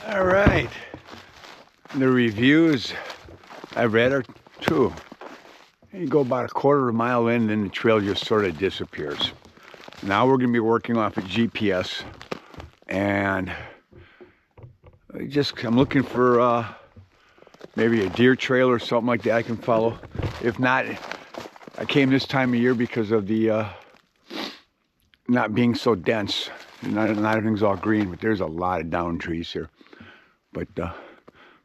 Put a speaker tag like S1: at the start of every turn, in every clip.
S1: All right, the reviews I read are true. You go about a quarter of a mile in, and the trail just sort of disappears. Now we're going to be working off a GPS, and I'm looking for maybe a deer trail or something like that I can follow. If not, I came this time of year because of the not being so dense. Not everything's all green, but there's a lot of down trees here. But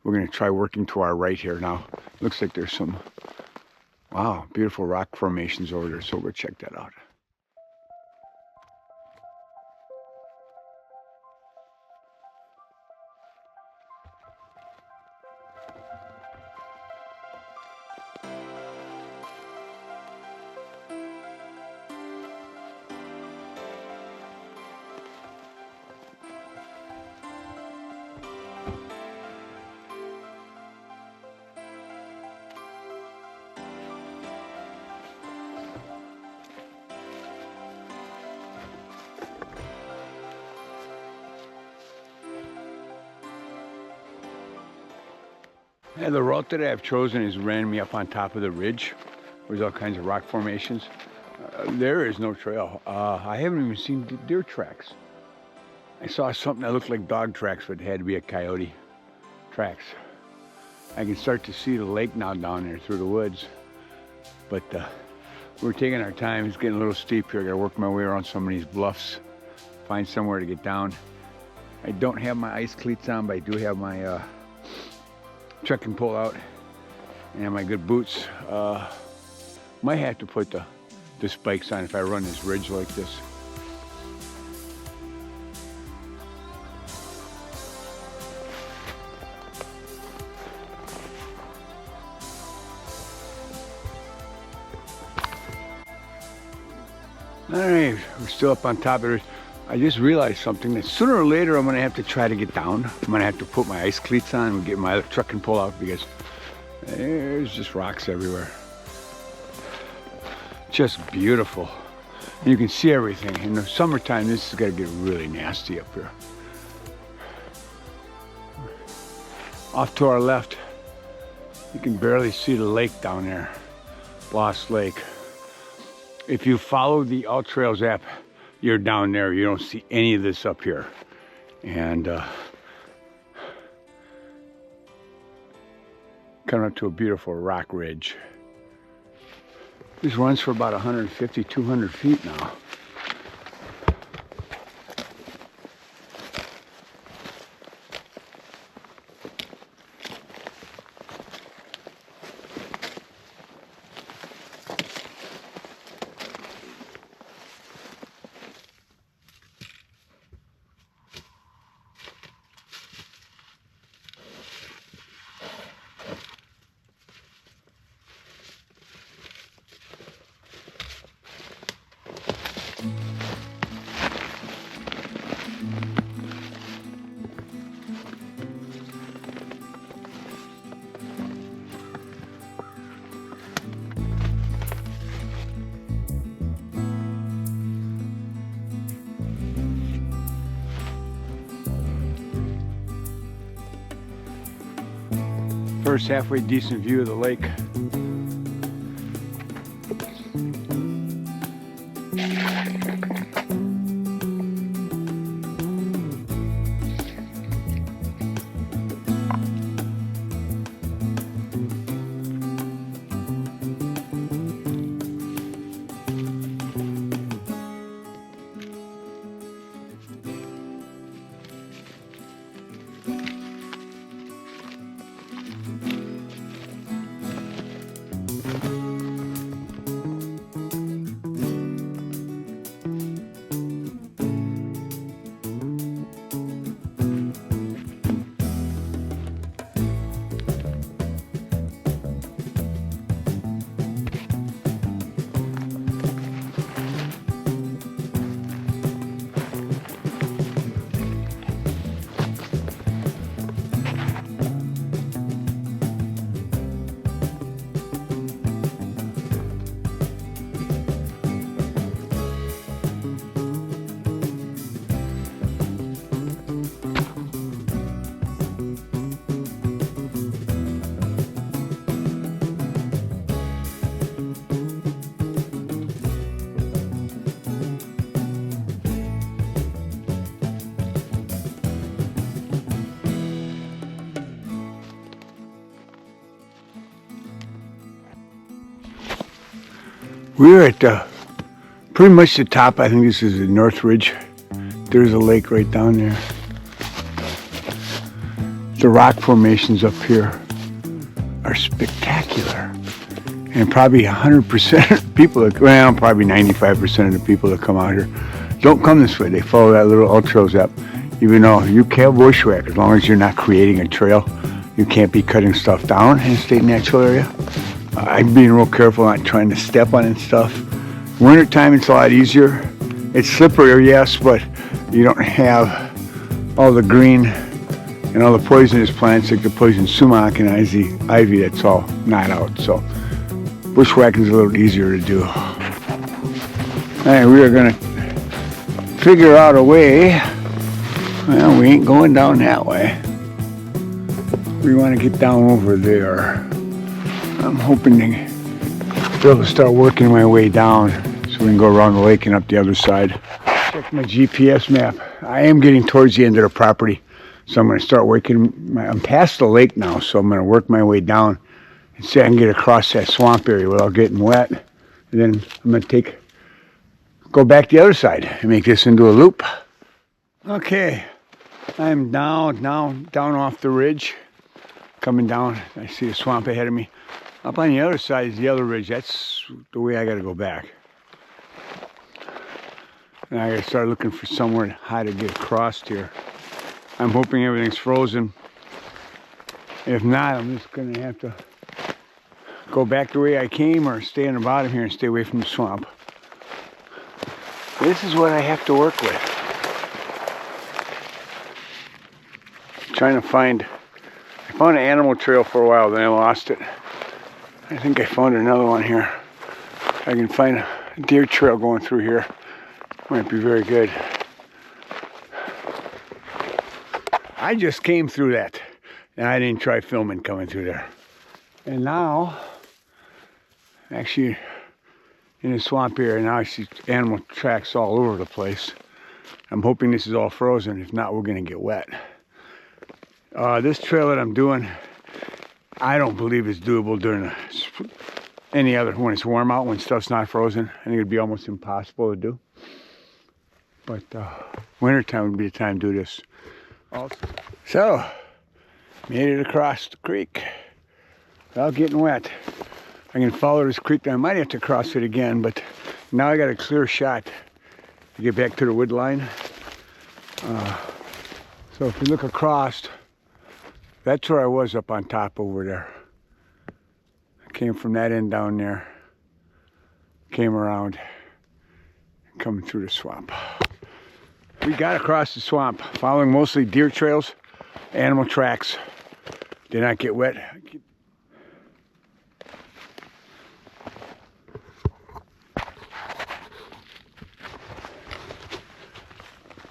S1: we're going to try working to our right here now. Looks like there's some, wow, beautiful rock formations over there, so we'll check that out. And the route that I've chosen is ran me up on top of the ridge. There's all kinds of rock formations. There is no trail. I haven't even seen deer tracks. I saw something that looked like dog tracks, but it had to be a coyote tracks. I can start to see the lake now down there through the woods. But we're taking our time. It's getting a little steep here. I gotta work my way around some of these bluffs, find somewhere to get down. I don't have my ice cleats on, but I do have my trekking pole out and my good boots. Might have to put the spikes on if I run this ridge like this. All right, we're still up on top of it. I just realized something, that sooner or later I'm gonna have to try to get down. I'm gonna have to put my ice cleats on and get my trekking pole out because there's just rocks everywhere. Just beautiful. And you can see everything. In the summertime, this is gonna get really nasty up here. Off to our left, you can barely see the lake down there, Lost Lake. If you follow the All Trails app, you're down there. You don't see any of this up here. And coming up to a beautiful rock ridge. This runs for about 150, 200 feet now. First halfway decent view of the lake. We're at pretty much the top. I think this is the North Ridge. There's a lake right down there. The rock formations up here are spectacular. And probably 100% of people, well, probably 95% of the people that come out here don't come this way. They follow that little ultras up. Even though you can't bushwhack, as long as you're not creating a trail, you can't be cutting stuff down in a state natural area. I'm being real careful not trying to step on it and stuff. Wintertime, it's a lot easier. It's slipperier, yes, but you don't have all the green and all the poisonous plants like the poison sumac and ivy that's all not out. So bushwhacking is a little easier to do. All right, we are gonna figure out a way. Well, we ain't going down that way. We want to get down over there. I'm hoping to be able to start working my way down so we can go around the lake and up the other side. Check my GPS map. I am getting towards the end of the property, so I'm going to start working. I'm past the lake now, so I'm going to work my way down and see if I can get across that swamp area without getting wet. And then I'm going to go back the other side and make this into a loop. Okay, I'm down off the ridge. Coming down, I see the swamp ahead of me. Up on the other side is the other ridge. That's the way I got to go back. And I got to start looking for somewhere how to get across here. I'm hoping everything's frozen. If not, I'm just going to have to go back the way I came or stay on the bottom here and stay away from the swamp. This is what I have to work with. Trying to find, I found an animal trail for a while, then I lost it. I think I found another one here. I can find a deer trail going through here. Might be very good. I just came through that, and I didn't try filming coming through there. And now, actually, in the swamp area, now I see animal tracks all over the place. I'm hoping this is all frozen. If not, we're gonna get wet. This trail that I'm doing, I don't believe it's doable during any other, when it's warm out, when stuff's not frozen. I think it'd be almost impossible to do. But wintertime would be the time to do this also. So, made it across the creek without getting wet. I can follow this creek. I might have to cross it again, but now I got a clear shot to get back to the wood line. So if you look across, that's where I was up on top over there. I came from that end down there, came around, coming through the swamp. We got across the swamp, following mostly deer trails, animal tracks. Did not get wet.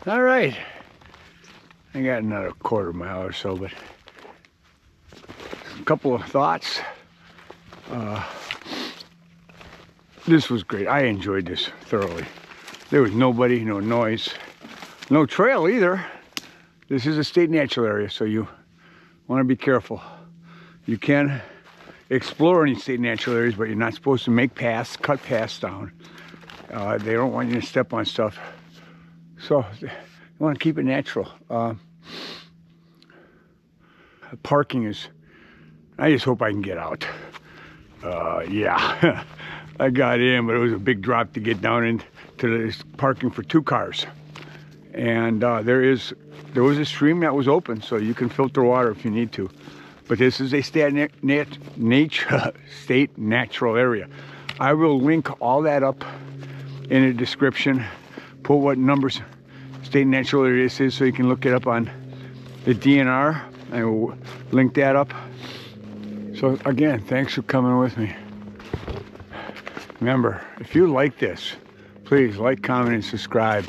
S1: All right, I got another quarter mile or so, but a couple of thoughts. This was great. I enjoyed this thoroughly. There was nobody, no noise, no trail either. This is a state natural area, so you want to be careful. You can explore any state natural areas, but you're not supposed to make paths, cut paths down. They don't want you to step on stuff. So you want to keep it natural. Parking is, I just hope I can get out. Yeah, I got in, but it was a big drop to get down into this parking for 2 cars. And there was a stream that was open, so you can filter water if you need to. But this is a state natural area. I will link all that up in the description. Put what numbers state natural area this is so you can look it up on the DNR. I will link that up. So again, thanks for coming with me. Remember, if you like this, please like, comment, and subscribe.